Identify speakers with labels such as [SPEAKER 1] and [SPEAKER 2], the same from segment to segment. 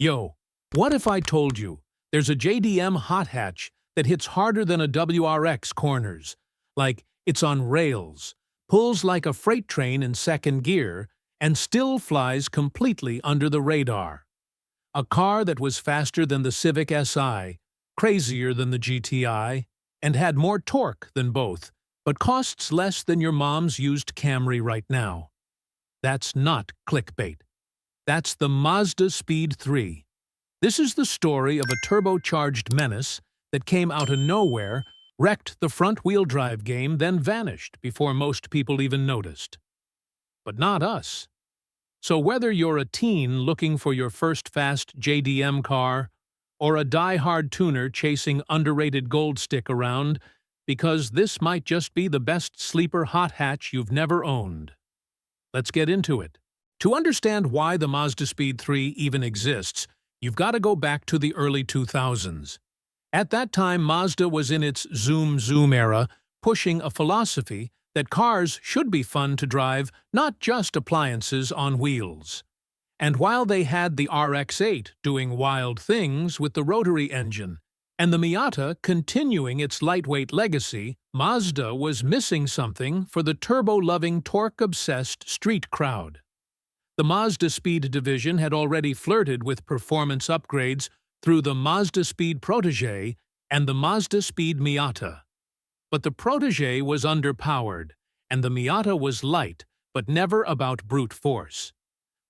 [SPEAKER 1] Yo, what if I told you there's a JDM hot hatch that hits harder than a WRX corners? Like, it's on rails, pulls like a freight train in second gear, and still flies completely under the radar. A car that was faster than the Civic Si, crazier than the GTI, and had more torque than both, but costs less than your mom's used Camry right now. That's not clickbait. That's the Mazdaspeed3. This is the story of a turbocharged menace that came out of nowhere, wrecked the front-wheel drive game, then vanished before most people even noticed. But not us. So whether you're a teen looking for your first fast JDM car, or a die-hard tuner chasing underrated gold stick around, because this might just be the best sleeper hot hatch you've never owned. Let's get into it. To understand why the Mazdaspeed3 even exists, you've got to go back to the early 2000s. At that time, Mazda was in its zoom era, pushing a philosophy that cars should be fun to drive, not just appliances on wheels. And while they had the RX-8 doing wild things with the rotary engine, and the Miata continuing its lightweight legacy, Mazda was missing something for the turbo-loving, torque-obsessed street crowd. The Mazda Speed division had already flirted with performance upgrades through the Mazda Speed Protégé and the Mazda Speed Miata. But the Protégé was underpowered, and the Miata was light, but never about brute force.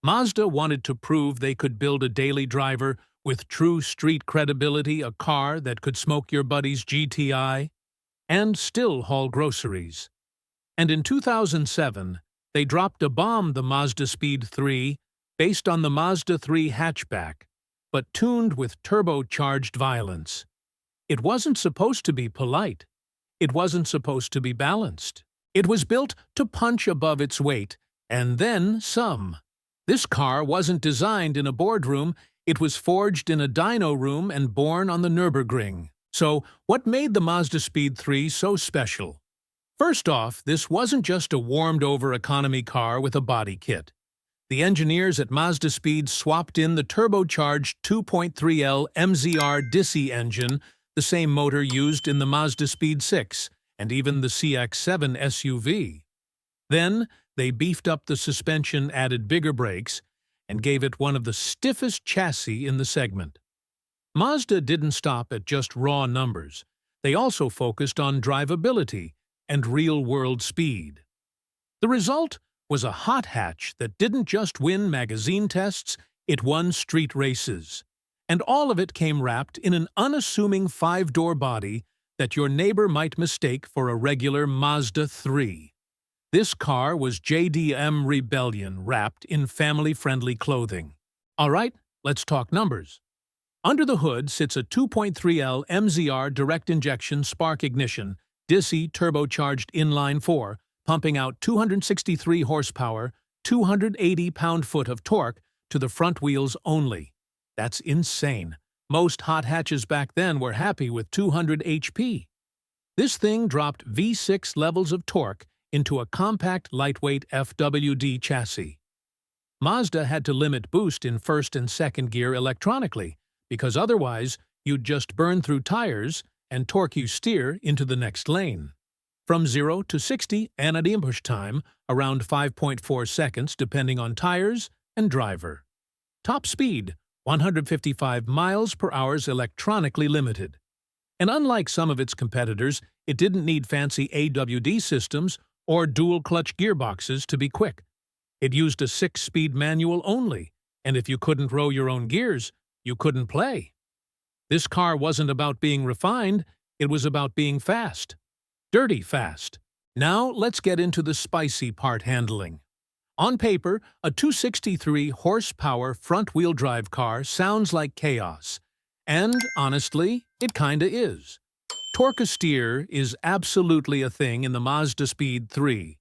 [SPEAKER 1] Mazda wanted to prove they could build a daily driver with true street credibility, a car that could smoke your buddy's GTI and still haul groceries. And in 2007, they dropped a bomb, the Mazdaspeed3, based on the Mazda 3 hatchback, but tuned with turbocharged violence. It wasn't supposed to be polite. It wasn't supposed to be balanced. It was built to punch above its weight, and then some. This car wasn't designed in a boardroom, it was forged in a dyno room and born on the Nürburgring. So, what made the Mazdaspeed3 so special? First off, this wasn't just a warmed-over economy car with a body kit. The engineers at Mazdaspeed swapped in the turbocharged 2.3L MZR Dissi engine, the same motor used in the Mazdaspeed 6 and even the CX-7 SUV. Then, they beefed up the suspension, added bigger brakes, and gave it one of the stiffest chassis in the segment. Mazda didn't stop at just raw numbers. They also focused on drivability and real-world speed. The result was a hot hatch that didn't just win magazine tests, it won street races. And all of it came wrapped in an unassuming 5-door body that your neighbor might mistake for a regular Mazda 3. This car was JDM rebellion wrapped in family-friendly clothing. All right, let's talk numbers. Under the hood sits a 2.3L MZR direct-injection spark ignition Dissi turbocharged inline-4, pumping out 263 horsepower, 280 pound-foot of torque to the front wheels only. That's insane. Most hot hatches back then were happy with 200 HP. This thing dropped V6 levels of torque into a compact, lightweight FWD chassis. Mazda had to limit boost in first and second gear electronically, because otherwise you'd just burn through tires and torque you steer into the next lane. From 0 to 60 and at inpush time, around 5.4 seconds depending on tires and driver. Top speed, 155 miles per hour electronically limited. And unlike some of its competitors, it didn't need fancy AWD systems or dual-clutch gearboxes to be quick. It used a 6-speed manual only, and if you couldn't row your own gears, you couldn't play. This car wasn't about being refined, it was about being fast. Dirty fast. Now let's get into the spicy part: handling. On paper, a 263 horsepower front-wheel drive car sounds like chaos. And, honestly, it kinda is. Torque steer is absolutely a thing in the Mazdaspeed3.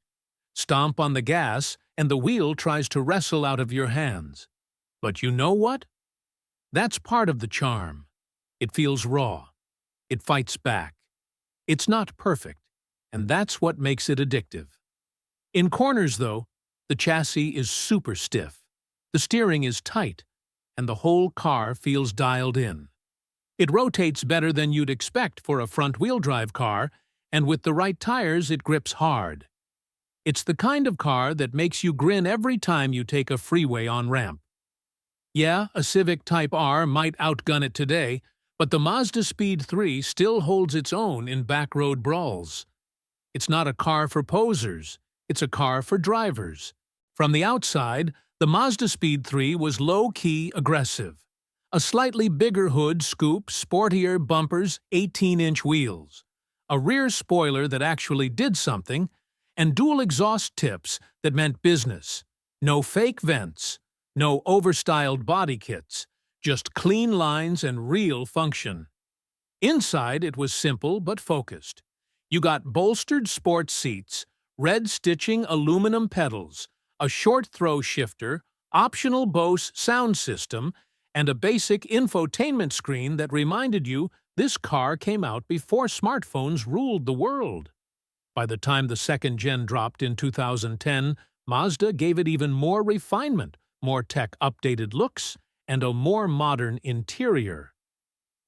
[SPEAKER 1] Stomp on the gas, and the wheel tries to wrestle out of your hands. But you know what? That's part of the charm. It feels raw. It fights back. It's not perfect, and that's what makes it addictive. In corners, though, the chassis is super stiff. The steering is tight. and the whole car feels dialed in. It rotates better than you'd expect for a front-wheel drive car, and with the right tires, it grips hard. It's the kind of car that makes you grin every time you take a freeway on-ramp. Yeah, a Civic Type R might outgun it today, but the Mazdaspeed3 still holds its own in backroad brawls. It's not a car for posers, it's a car for drivers. From the outside, the Mazdaspeed3 was low-key aggressive. A slightly bigger hood scoop, sportier bumpers, 18-inch wheels. A rear spoiler that actually did something, and dual exhaust tips that meant business. No fake vents, no overstyled body kits, just clean lines and real function. Inside, it was simple but focused. You got bolstered sports seats, red stitching aluminum pedals, a short throw shifter, optional Bose sound system, and a basic infotainment screen that reminded you this car came out before smartphones ruled the world. By the time the second gen dropped in 2010, Mazda gave it even more refinement, more tech-updated looks, and a more modern interior.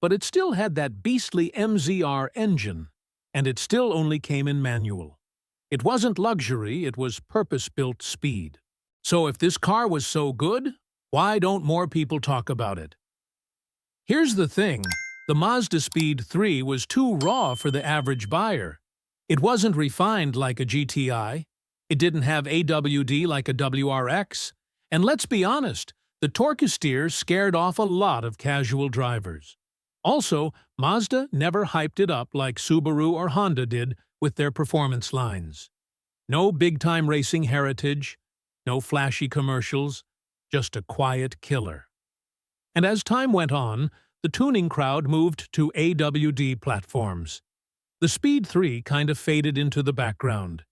[SPEAKER 1] But it still had that beastly MZR engine, and it still only came in manual. It wasn't luxury, it was purpose-built speed. So if this car was so good, why don't more people talk about it? Here's the thing, the Mazdaspeed3 was too raw for the average buyer. It wasn't refined like a GTI, it didn't have AWD like a WRX, and let's be honest, the Torque-steer scared off a lot of casual drivers. Also, Mazda never hyped it up like Subaru or Honda did with their performance lines. No big-time racing heritage, no flashy commercials, just a quiet killer. And as time went on, the tuning crowd moved to AWD platforms. The Speed 3 kind of faded into the background,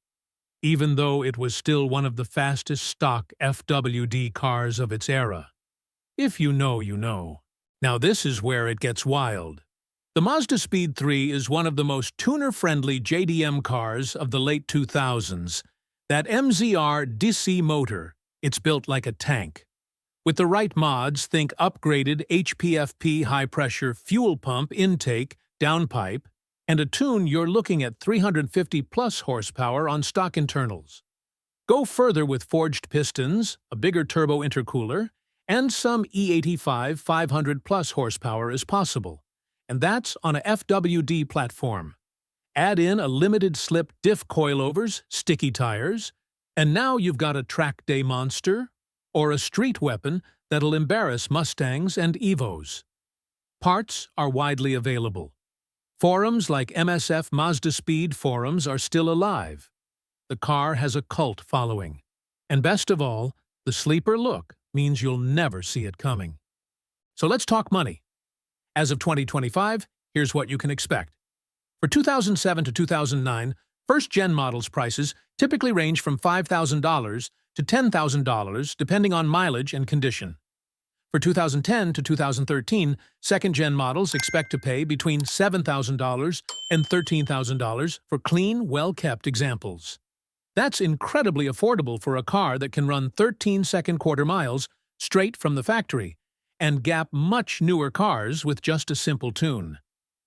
[SPEAKER 1] even though it was still one of the fastest stock FWD cars of its era. If you know, you know. Now this is where it gets wild. The Mazdaspeed3 is one of the most tuner-friendly JDM cars of the late 2000s. That MZR DC motor, it's built like a tank. With the right mods, think upgraded HPFP high-pressure fuel pump intake, downpipe, and a tune you're looking at 350-plus horsepower on stock internals. Go further with forged pistons, a bigger turbo intercooler, and some E85 500-plus horsepower is possible. And that's on a FWD platform. Add in a limited-slip diff coilovers, sticky tires, and now you've got a track day monster or a street weapon that'll embarrass Mustangs and Evos. Parts are widely available. Forums like MSF Mazdaspeed forums are still alive. The car has a cult following. And best of all, the sleeper look means you'll never see it coming. So let's talk money. As of 2025, here's what you can expect. For 2007 to 2009, first-gen models prices typically range from $5,000 to $10,000 depending on mileage and condition. For 2010 to 2013, second-gen models expect to pay between $7,000 and $13,000 for clean, well-kept examples. That's incredibly affordable for a car that can run 13-second quarter miles straight from the factory and gap much newer cars with just a simple tune.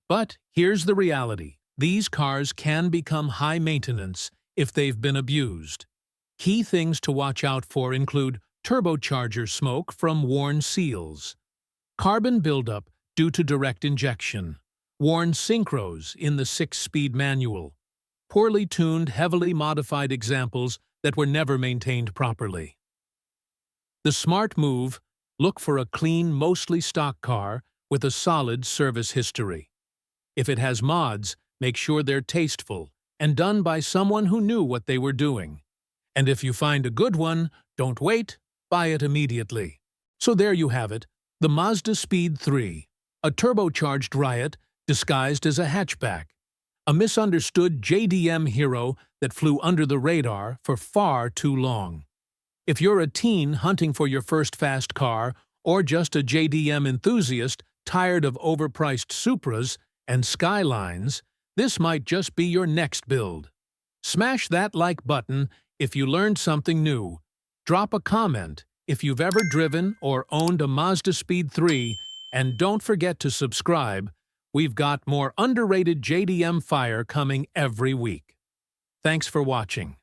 [SPEAKER 1] But here's the reality. These cars can become high maintenance if they've been abused. Key things to watch out for include turbocharger smoke from worn seals, carbon buildup due to direct injection, worn synchros in the 6-speed manual, poorly tuned, heavily modified examples that were never maintained properly. The smart move: look for a clean, mostly stock car with a solid service history. If it has mods, make sure they're tasteful and done by someone who knew what they were doing. And if you find a good one, don't wait, buy it immediately. So there you have it, the Mazdaspeed3, a turbocharged riot disguised as a hatchback, a misunderstood JDM hero that flew under the radar for far too long. If you're a teen hunting for your first fast car, or just a JDM enthusiast tired of overpriced Supras and Skylines, this might just be your next build. Smash that like button if you learned something new. Drop a comment if you've ever driven or owned a Mazdaspeed3, and don't forget to subscribe, we've got more underrated JDM fire coming every week. Thanks for watching.